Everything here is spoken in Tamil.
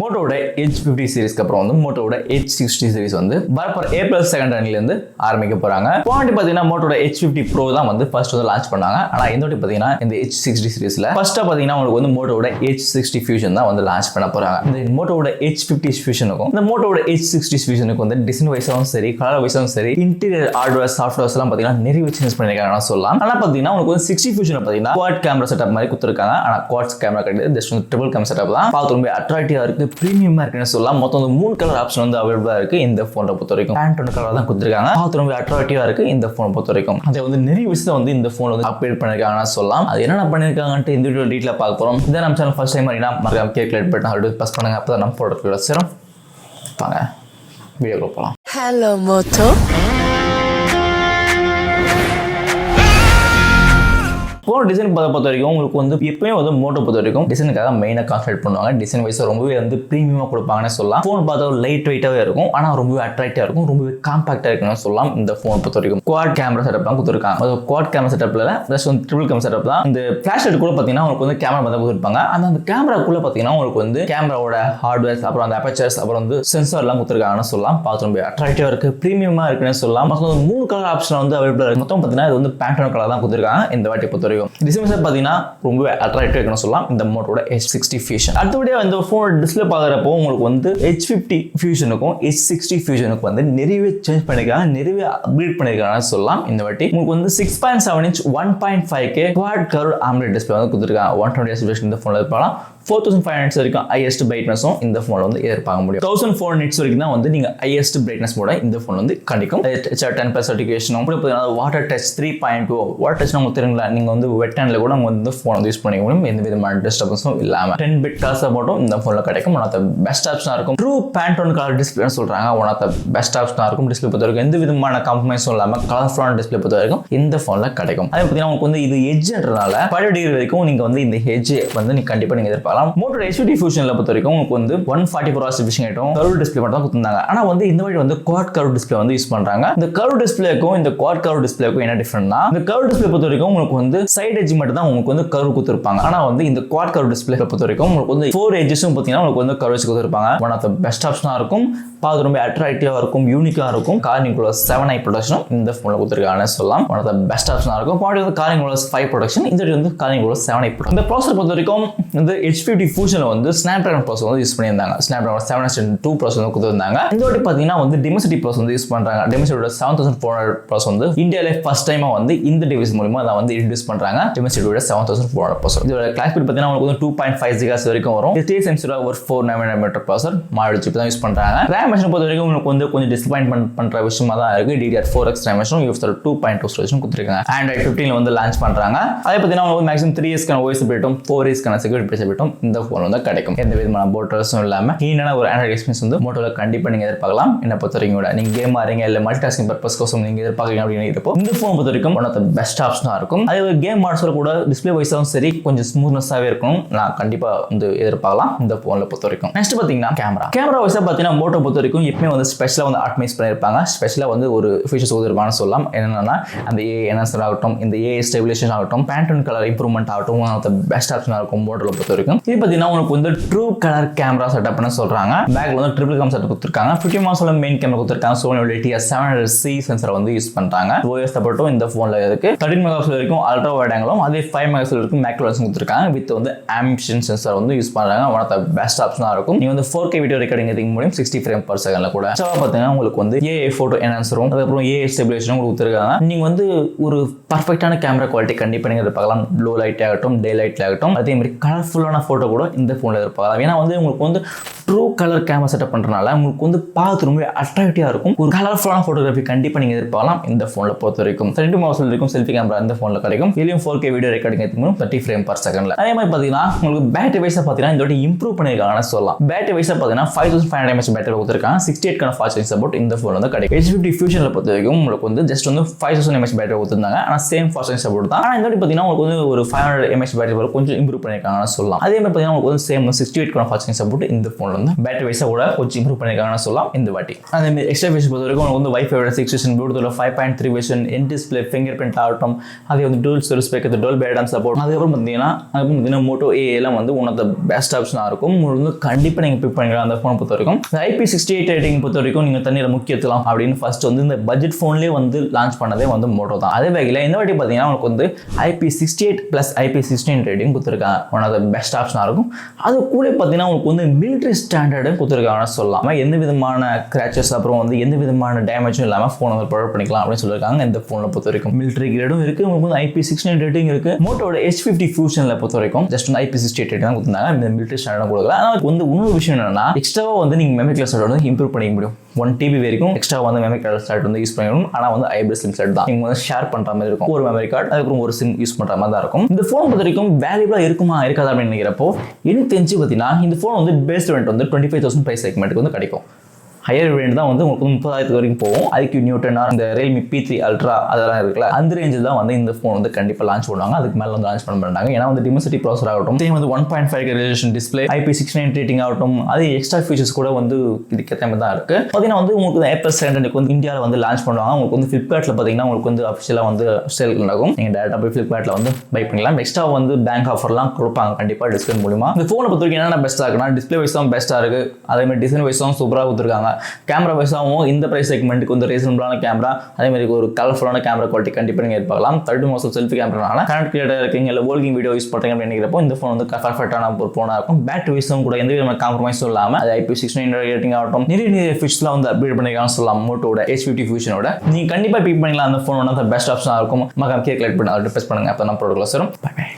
மோட்டோட Edge 50 சீரிஸ்க்கு அப்புறம் வந்து மோட்டோட Edge 60 சீரிஸ் வந்து வரப்போற ஏப்ரல் 2nd இருந்து ஆரம்பிக்க போறாங்க. போனட்டி பாத்தீங்கன்னா மோட்டோட Edge 50 Pro தான் வந்து ஃபர்ஸ்ட் வந்து லான்ச் பண்ணாங்க. ஆனா இந்த வாட்டி பாத்தீங்கன்னா இந்த Edge 60 சீரிஸ்ல ஃபர்ஸ்டா பாத்தீங்கன்னா உங்களுக்கு வந்து மோட்டோட Edge 60 Fusion தான் வந்து லான்ச் பண்ண போறாங்க. இந்த மோட்டோட Edge 50 Fusionக்கும் இந்த மோட்டோட Edge 60 Fusionக்கு வந்து டிசைன் வைஸாவும் சரி, கலர் வைஸாவும் சரி, இன்டீரியர் ஹார்ட்வேர் சாஃப்ட்வேர்ஸ் எல்லாம் பாத்தீங்கன்னா நிறைய சேஞ்ச் பண்ணிருக்காங்கன்னு சொல்லலாம். ஆனா பாத்தீங்கன்னா உங்களுக்கு வந்து 60 Fusion பாத்தீங்கன்னா குவாட் கேமரா செட்டப் மாதிரி கொடுத்திருக்காங்க. ஆனா குவாட்ஸ் கேமரா கிடையாது, ஜஸ்ட் வந்து ட்ரிபிள் கேமரா செட்டப் தான். பார்த்து ரொம்ப அட்ராக்டிவா இருக்கு, பிரீமியமா இருக்குன்னு சொல்லலாம். மொத்தம் வந்து 3 கலர் ஆப்ஷன் வந்து அவைலபிளா இருக்கு இந்த போனை பொறுத்த வரைக்கும். பேண்டோன் கலர் தான் கொடுத்திருக்காங்க. பார்த்து ரொம்ப அட்ராக்டிவா இருக்கு இந்த போனை பொறுத்த வரைக்கும். அதை வந்து நிறைய விஷயம் வந்து இந்த போன் வந்து அப்டேட் பண்ணிருக்காங்கன்னு சொல்லலாம். அது என்ன பண்ணிருக்காங்கன்ட்டு இந்த வீடியோ டீடைலா பார்க்க போறோம். இதை நம்ம சேனல் ஃபர்ஸ்ட் டைம் மாதிரினா மறக்காம கேக் பட்டன் ஆல்ரெடி பிரஸ் பண்ணுங்க. அப்பதான் நம்ம ப்ராடக்ட் சேரும். வாங்க வீடியோக்குள்ள போலாம். Hello Moto. போன் டிசைன் பொறுத்த வரைக்கும் உங்களுக்கு வந்து எப்பவுமே வந்து மோட்டோ பொறுத்த வரைக்கும் டிசைனுக்காக மெயினாக கான்சென்ட்ரேட் பண்ணுவாங்க. டிசைன் வைஸ் ரொம்பவே வந்து ப்ரீமியமாக கொடுப்பாங்கன்னு சொல்லலாம். ஃபோன் பார்த்தா லைட் வெயிட்டாகவே இருக்கும், ஆனால் ரொம்பவே அட்ராக்டிவாக இருக்கும், ரொம்பவே காம்பாக்டாக இருக்குன்னு சொல்லலாம். இந்த ஃபோன் பொறுத்த வரைக்கும் குவாட் கேமரா செட்டப் தான் கொடுத்துருக்காங்க. அது குவாட் கேமரா செட்டப்ல ப்ளஸ் வந்து ட்ரிபிள் கேமரா செட்டப் தான். இந்த ஃபிளாஷ் லைட் கூட பார்த்தீங்கன்னா உங்களுக்கு வந்து கேமரா பார்த்தா கொடுத்துருப்பாங்க. அந்த கேமராக்குள்ள பார்த்தீங்கன்னா உங்களுக்கு வந்து கேமராவோட ஹார்ட்வேர்ஸ், அப்புறம் அந்த அபர்ச்சர்ஸ், அப்புறம் வந்து சென்சார்லாம் கொடுத்துருக்காங்கன்னு சொல்லலாம். பார்த்து ரொம்ப அட்ராக்டிவாக இருக்கு, ப்ரீமியமாக இருக்குன்னு சொல்லலாம். மொத்தம் 3 கலர் ஆப்ஷன் வந்து அவைலபிளாக இருக்கு. மொத்தம் பார்த்தீங்கன்னா இது வந்து பேண்டோன் கலர் தான் கொடுத்துருக்காங்க இந்த வாட்டி பொறுத்த வரைக்கும். டிசைன் பார்த்தீங்கன்னா ரொம்ப அட்ராக்டிவா இருக்குன்னு சொல்லலாம் இந்த மோட்டோட Edge 60 Fusion. அடுத்தபடியா இந்த ஃபோன் டிஸ்ப்ளே பார்க்குறப்போ உங்களுக்கு வந்து Edge 50 Fusionக்கும் Edge 60 Fusionக்கும் வந்து நிறையவே சேஞ்ச் பண்ணிருக்காங்க, நிறையவே அப்கிரேட் பண்ணிருக்காங்கன்னு சொல்லலாம். இந்த வாட்டி உங்களுக்கு வந்து 6.7 inch 1.5K quad curved AMOLED display வந்து கொடுத்துருக்காங்க. 120 Hz இந்த ஃபோன்ல இருப்பாங்க. 4500 nits வரைக்கும் ஹையஸ்ட் பிரைட்னஸும் இந்த ஃபோன்ல வந்து எதிர்பார்க்க முடியும். 1400 nits வரைக்கும் தான் வந்து நீங்க ஹையஸ்ட் பிரைட்னஸ் மோட இந்த ஃபோன் வந்து கிடைக்கும். HR10+ சர்டிஃபிகேஷனும் வாட்டர் டச் 3.2 வாட்டர் டச் உங்களுக்கு தெரியுங்களா, நீங்க வந்து வெட் ஹேண்ட்ல கூட வந்து ஃபோன் வந்து யூஸ் பண்ணிக்க முடியும், எந்த விதமான டிஸ்டர்பன்ஸும் இல்லாம. 10 பிட் கலர் சப்போர்ட்டும் இந்த ஃபோன்ல கிடைக்கும். ஒன் ஆஃப் த பெஸ்ட் ஆப்ஷனா இருக்கும். ட்ரூ பேண்டோன் கலர் டிஸ்பிளேன்னு சொல்றாங்க. ஒன் ஆஃப் த பெஸ்ட் ஆப்ஷனா இருக்கும். டிஸ்பிளே பொறுத்த வரைக்கும் எந்த விதமான காம்ப்ரமைஸும் இல்லாம கலர்ஃபுல்லான டிஸ்பிளே பொறுத்த வரைக்கும் இந்த ஃபோன்ல கிடைக்கும். அதே பார்த்தீங்கன்னா உங்களுக்கு வந்து இது எட்ஜ்ன்றனால 5 டிகிரி வரைக்கும் நீங்க வந்து இந்த எட்ஜ் வந்து நீங்க கண்டிப்பா நீங்க எதிர்பார்க்கலாம். மோட்டோ Edge 50 Fusionல பொறுத்த வரைக்கும் உங்களுக்கு வந்து 144 Hz ஃபிஷிங் ஆயிட்டும் கர்வ் டிஸ்ப்ளே மட்டும் தான் கொடுத்திருந்தாங்க. ஆனா வந்து இந்த மாதிரி வந்து குவாட் கர்வ் டிஸ்ப்ளே வந்து யூஸ் பண்றாங்க. இந்த கர்வ் டிஸ்ப்ளேக்கும் இந்த குவாட் கர்வ் டிஸ்ப்ளேக்கும் என்ன டிஃபரன்ட்னா, இந்த கர்வ் டிஸ்ப்ளே பொறுத்த வரைக்கும் உங்களுக்கு வந்து சைடு எட்ஜ் மட்டும் தான் உங்களுக்கு வந்து கர்வ் கொடுத்திருப்பாங்க. ஆனா வந்து இந்த குவாட் கர்வ் டிஸ்ப்ளே பொறுத்த வரைக்கும் உங்களுக்கு வந்து 4 எட்ஜஸும் பார்த்தீங்கன்னா உங்களுக்கு வந்து கர்வ் கொடுத்திருப்பாங்க. ஒன் ஆஃப் த பெஸ்ட் ஆப்ஷனா இருக்கும். பார்த்து ரொம்ப அட்ராக்டிவா இருக்கும், யூனிக்கா இருக்கும். கார்னிங் ப்ளஸ் 7i ப்ரொடக்ஷன் இந்த ஃபோன்ல கொடுத்திருக்காங்கன்னு சொல்லலாம். ஒன் ஆஃப் த பெஸ்ட் ஆப்ஷனா இருக்கும். பாடி வந்து கார்னிங் ப்ளஸ் 5 ப்ரொடக்ஷன், இந்த வந்து கார்னிங் ப்ளஸ் 7i ப்ரொடக்ஷன். இந்த ப்ராசஸர் பொறுத்த வரைக்கும் இந்த Edge 50 Fusionல வந்து ஸ்னாப்டிராகன் ப்ராசஸர் வந்து யூஸ் பண்ணியிருந்தாங்க. ஸ்னாப்டிராகன் 702 ப்ராசஸர் வந்து கொடுத்திருந்தாங்க. இந்த வாட்டி பாத்தீங்கன்னா வந்து டிமென்சிட்டி ப்ராசஸர் வந்து யூஸ் பண்றாங்க. டிமென்சிட்டியோட 7400 ப்ராசஸர் வந்து இந்தியாவிலே ஃபர்ஸ்ட் டைமா வந்து இந்த டிவைஸ் மூலமா அதை வந்து இன்ட்ரோடியூஸ் பண்றாங்க. டிமென்சிட்டியோட 7400 ப்ராசஸர். இதோட கிளாக் ஸ்பீட் பாத்தீங்கன்னா உங்களுக்கு வந்து 2.5 GHz வரைக்கும் வரும். இது TSMC ஒரு 4 nm ப்ராசஸர் மாடல் சிப் தான் யூஸ் பண்றாங்க. RAM மெஷின் பொறுத்த வரைக்கும் உங்களுக்கு வந்து கொஞ்சம் டிசப்பாயின்ட்மென்ட் பண்ற விஷயமா தான் இருக்கு. DDR4X RAM machine UFS 2.2 storage கொடுத்திருக்காங்க. Android 15ல வந்து லான்ச் பண்றாங்க. அதே பாத்தீங்கன்னா உங்களுக்கு மேக்ஸிமம் 3 years கான OS அப்டேட்டும் 4 years கான செக்யூரிட்டி பேட்ச் அப்டேட்டும் இந்த ஃபோன் வந்து கிடைக்கும். எந்த விதமான போட்டர்ஸும் இல்லாம கீனான ஒரு ஆண்ட்ராய்டு எக்ஸ்பீரியன்ஸ் வந்து மோட்டோல கண்டிப்பா நீங்க எதிர்பார்க்கலாம். என்ன பொறுத்த வரைக்கும் கூட நீங்க கேம் ஆடுறீங்க இல்ல மல்டிடாஸ்கிங் பர்பஸ்க்கோசம் நீங்க எதிர்பார்க்கறீங்க அப்படின்னு இருப்போ இந்த ஃபோன் பொறுத்த வரைக்கும் ஒன் ஆஃப் த பெஸ்ட் ஆப்ஷனா இருக்கும். அதே ஒரு கேம் ஆட்ஸ்ல கூட டிஸ்ப்ளே வைஸாவும் சரி கொஞ்சம் ஸ்மூத்னஸாவே இருக்கும். நான் கண்டிப்பா வந்து எதிர்பார்க்கலாம் இந்த ஃபோன்ல பொறுத்த வரைக்கும். நெக்ஸ்ட் பாத்தீங்கன்னா கேமரா வைஸா பாத்தீங்கன்னா மோட்டோ பொறுத்த வரைக்கும் எப்பவுமே வந்து ஸ்பெஷலா வந்து ஆப்டிமைஸ் பண்ணிருப்பாங்க. ஸ்பெஷலா வந்து ஒரு ஃபீச்சர்ஸ் கொடுத்திருப்பாங்கன்னு சொல்லலாம். என்னன்னா அந்த AI என்ஹான்சர் ஆகட்டும், இந்த AI ஸ்டெபிலைசேஷன் ஆகட்டும், பேண்டோன் கலர் இம்ப்ரூவ்மெண்ட் ஆகட்டும், ஒன் ஆஃப் த பெஸ்ட் ஆப்ஷனா இருக்கும் மோட்டோல பொறுத்த வரைக்கும். இது பாத்தீங்கன்னா உங்களுக்கு வந்து ட்ரூ கலர் கேமரா செட்டப்னு சொல்றாங்க. பேக்ல வந்து ட்ரிபிள் கேமரா செட்டப் கொடுத்திருக்காங்க. 50 மாசோல மெயின் கேமரா கொடுத்திருக்காங்க. சோனியோட TS700C சென்சார் வந்து யூஸ் பண்றாங்க. OS சப்போர்ட்டும் இந்த ஃபோன்ல இருக்கு. 13 மெகாபிக்சல் வரைக்கும் அல்ட்ரா வைட் ஆங்கிளும் அதே 5 மெகாபிக்சல் வரைக்கும் மேக்ரோ லென்ஸ் கொடுத்திருக்காங்க. வித் வந்து ஆம்பிஷன் சென்சார் வந்து யூஸ் பண்றாங்க. ஒன் ஆஃப் த பெஸ்ட் ஆப்ஷனா இருக்கும். நீங்க வந்து 4K வீடியோ ரெக்கார்டிங் எடுக்க முடியும் 60 ஃப்ரேம் பர் செகண்ட்ல கூட. சோ பாத்தீங்கன்னா உங்களுக்கு வந்து AI போட்டோ என்ஹான்சரும் அதுக்கப்புறம் AI ஸ்டெபிலைசேஷனும் கொடுத்திருக்காங்க. நீங்க வந்து ஒரு பர்ஃபெக்ட்டான கேமரா குவாலிட்டி கண்டிப்பா நீங்க எதிர்பார்க்கலாம். லோ லைட் ஆகட்டும், டே லைட் ஆகட்டும், அதே மாதிரி கலர்ஃபுல்லான போட்டோ கூட இந்த ஃபோன்ல எதிர்பார்க்கலாம். ஏன்னா வந்து உங்களுக்கு வந்து ட்ரூ கலர் கேமரா செட்டப் பண்றதுனால உங்களுக்கு வந்து பார்த்து ரொம்ப அட்ராக்டிவா இருக்கும். ஒரு கலர்ஃபுல்லான போட்டோகிராஃபி கண்டிப்பா நீங்க எதிர்பார்க்கலாம் இந்த ஃபோன்ல பொறுத்த வரைக்கும். 32 மெகாபிக்சல் வரைக்கும் செல்ஃபி கேமரா இந்த ஃபோன்ல கிடைக்கும். இதுலயும் 4K வீடியோ ரெக்கார்டிங் எடுக்க முடியும் 30 ஃப்ரேம் பர் செகண்ட்ல. அதே மாதிரி பாத்தீங்கன்னா உங்களுக்கு பேட்டரி வைஸா பாத்தீங்கன்னா இந்த வாட்டி இம்ப்ரூவ் பண்ணிருக்காங்கன்னு சொல்லலாம். பேட்டரி வைஸா பாத்தீங்கன்னா 5500 mAh பேட்டரி கொடுத்திருக்காங்க. 68 கான ஃபாஸ்ட் சார்ஜிங் சப்போர்ட் இந்த ஃபோன்ல வந்து கிடைக்கும். Edge 50 Fusionல பொறுத்த வரைக்கும் உங்களுக்கு வந்து ஜஸ்ட் வந்து 5000 mAh பேட்டரி கொடுத்திருந்தாங்க. ஆனா சேம் ஃபாஸ்ட் சார்ஜிங் சப்போர்ட் தான். ஆனா இந்த வாட்டி பாத்தீங்கன்னா உங்களுக்கு வந்து ஒரு 500 mAh பேட்டரி வரை கொஞ்சம் இம்ப்ரூவ் பண்ணிருக்காங்கன்னு சொல்லலாம். அதே மாதிரி பாத்தீங்கன்னா உங்களுக்கு வந்து சேம் 68 கான ஃபாஸ்ட் சார்ஜிங் சப்போர்ட் இந்த ஃபோன்ல வந்து பேட்டரி வைஸாக கூட கொஞ்சம் இம்ப்ரூவ் பண்ணியிருக்காங்கன்னு சொல்லலாம் இந்த வாட்டி. அதே மாதிரி எக்ஸ்ட்ரா ஃபீச்சர்ஸ் பொறுத்த வரைக்கும் உங்களுக்கு வந்து வைஃபையோட 6 வெர்ஷன், ப்ளூடூத்தில் 5.3 version, in display finger print ஆகட்டும், அதே வந்து dual storage speaker, Dolby adapter support. அதுக்கப்புறம் பார்த்தீங்கன்னா மோட்டோ ஏலாம் வந்து ஒன் ஆஃப் த பெஸ்ட் ஆப்ஷனாக இருக்கும். உங்களுக்கு வந்து கண்டிப்பாக நீங்கள் பிக் பண்ணிக்கலாம் அந்த ஃபோனை பொறுத்த வரைக்கும். IP68 ரேட்டிங் பொறுத்த வரைக்கும் நீங்கள் தண்ணியில் முக்கியத்துலாம் அப்படின்னு ஃபர்ஸ்ட் வந்து இந்த பட்ஜெட் ஃபோன்லேயே வந்து லான்ச் பண்ணதே வந்து மோட்டோ தான். அதே வகையில் இந்த வாட்டி பார்த்தீங்கன்னா உங்களுக்கு வந்து IP68 + IP16 ரேட்டிங் கொடுத்துருக்காங்க. ஒன் ஆஃப் த பெஸ்ட் ஆப்ஷனாக இருக்கும். அது கூட பார்த்தீங்கன்னா உங்களுக்கு வந்து மிலிட்ரி ஸ்டாண்டர்டும் கொடுத்துருக்காங்கன்னு சொல்லலாம். எந்த விதமான கிராச்சஸ் அப்புறம் வந்து எந்த விதமான டேமேஜும் இல்லாமல் ஃபோனை வந்து ப்ரொடக்ட் பண்ணிக்கலாம் அப்படின்னு சொல்லியிருக்காங்க. இந்த ஃபோனில் பொறுத்த வரைக்கும் மிலிட்ரி கிரேடும் இருக்குது, உங்களுக்கு வந்து IP16 ரேட்டிங் இருக்குது. மோட்டோட H50 ஃபியூஷனில் பொறுத்த வரைக்கும் ஜஸ்ட் வந்து IP68 ரேட்டிங் தான் கொடுத்துருந்தாங்க. இந்த மிலிட்ரி ஸ்டாண்டர்டும் கொடுக்கல. ஆனால் வந்து இன்னொரு விஷயம் என்னன்னா எக்ஸ்ட்ராவாக வந்து நீங்கள் மெமரி கிளாஸ் வந்து இம்ப்ரூவ் பண்ணிக்க முடியும். 1 TB வரைக்கும் எக்ஸ்ட்ரா வந்து மெமரி கார்டு ஸ்லாட் வந்து யூஸ் பண்ணிக்கணும். ஆனால் வந்து ஹைபிரிட் சிம் ஸ்லாட் தான் நீங்கள் வந்து ஷேர் பண்ணுற மாதிரி இருக்கும். ஒரு மெமரி கார்டு அதுக்கப்புறம் ஒரு சிம் யூஸ் பண்ணுற மாதிரி தான் இருக்கும். இந்த ஃபோன் பொறுத்த வரைக்கும் வேல்யூபிளாக இருக்குமா இருக்காதா அப்படின்னு நினைக்கிறப்போ எனக்கு தெரிஞ்சு பார்த்தீங்கன்னா இந்த ஃபோன் வந்து பேஸ் வேரியன்ட் வந்து 25,000 பிரைஸ் செக்மெண்ட்டுக்கு வந்து கிடைக்கும். ஹையர் வேரியன்ட் தான் வந்து உங்களுக்கு 30,000 வரைக்கும் போகும். IQ நியூட்டன் இந்த Realme P3 Ultra அதெல்லாம் இருக்குல்ல, அந்த ரேஞ்சில் தான் வந்து இந்த ஃபோன் வந்து கண்டிப்பாக லான்ச் பண்ணுவாங்க. அதுக்கு மேலே வந்து லான்ச் பண்ண மாட்டாங்க. ஏன்னா வந்து டிமென்சிட்டி ப்ராசர் ஆகட்டும், வந்து 1.5K resolution display, IP69 rating ஆகட்டும், அது எக்ஸ்ட்ரா ஃபீச்சர்ஸ் கூட வந்து இதுக்கேற்ற மாதிரி தான் இருக்குது. பார்த்தீங்கன்னா வந்து உங்களுக்கு April 2 வந்து இந்தியாவில் வந்து லான்ச் பண்ணுவாங்க. உங்களுக்கு வந்து ஃப்ளிப்கார்ட்டில் பார்த்தீங்கன்னா உங்களுக்கு வந்து அஃபிஷியலாக வந்து சேல் நடக்கும். நீங்கள் டேரெக்டாக போய் ஃப்ளிப்கார்ட்டில் வந்து பை பண்ணலாம். எக்ஸ்ட்ரா வந்து பேங்க் ஆஃபர்லாம் கொடுப்பாங்க கண்டிப்பாக டிஸ்கவுண்ட் மூலிமா. இந்த ஃபோனை பொறுத்த வரைக்கும் என்னென்ன பெஸ்ட்டாக இருக்குன்னா டிஸ்பிளே வைஸ் தான் பெஸ்ட்டாக இருக்குது. அதேமாதிரி டிசைன் வைஸ் தான் சூப்பராக கொடுத்துருக்காங்க. கேமரா வைஸ் இந்த பிரைஸ் செக்மெண்ட்டுக்கு வந்து ரீசனபிளான கேமரா, அதே மாதிரி ஒரு கலர்ஃபுல்லான கேமரா குவாலிட்டி கண்டிப்பாக நீங்கள் எதிர்பார்க்கலாம். 30 மெகா செல்ஃபி கேமரானால கனெக்ட் கிரியேட்டர் இருக்கீங்க இல்லை வோல்கிங் வீடியோ யூஸ் பண்ணுறீங்க அப்படின்னு நினைக்கிறப்போ இந்த ஃபோன் வந்து பர்ஃபெக்டான ஒரு ஃபோனாக இருக்கும். பேட்டரி வைஸும் கூட எந்த விதமான காம்ப்ரமைஸும் இல்லாமல் அது IP69 ரேட்டிங் ஆகட்டும் நிறைய ஃபீச்சர்ஸ்லாம் வந்து அப்டேட் பண்ணிருக்காங்கன்னு சொல்லலாம். மோட்டோட H50 ஃபியூஷனோட நீங்கள் கண்டிப்பாக பிக் பண்ணிக்கலாம். அந்த ஃபோன் வந்து பெஸ்ட் ஆப்ஷனாக இருக்கும். மகன் கேக் லைக் பண்ணி அதை ப்ரெஸ் பண்ணுங்க. அப்போ தான் ப்ராடக்ட்ல வரும். Bye by.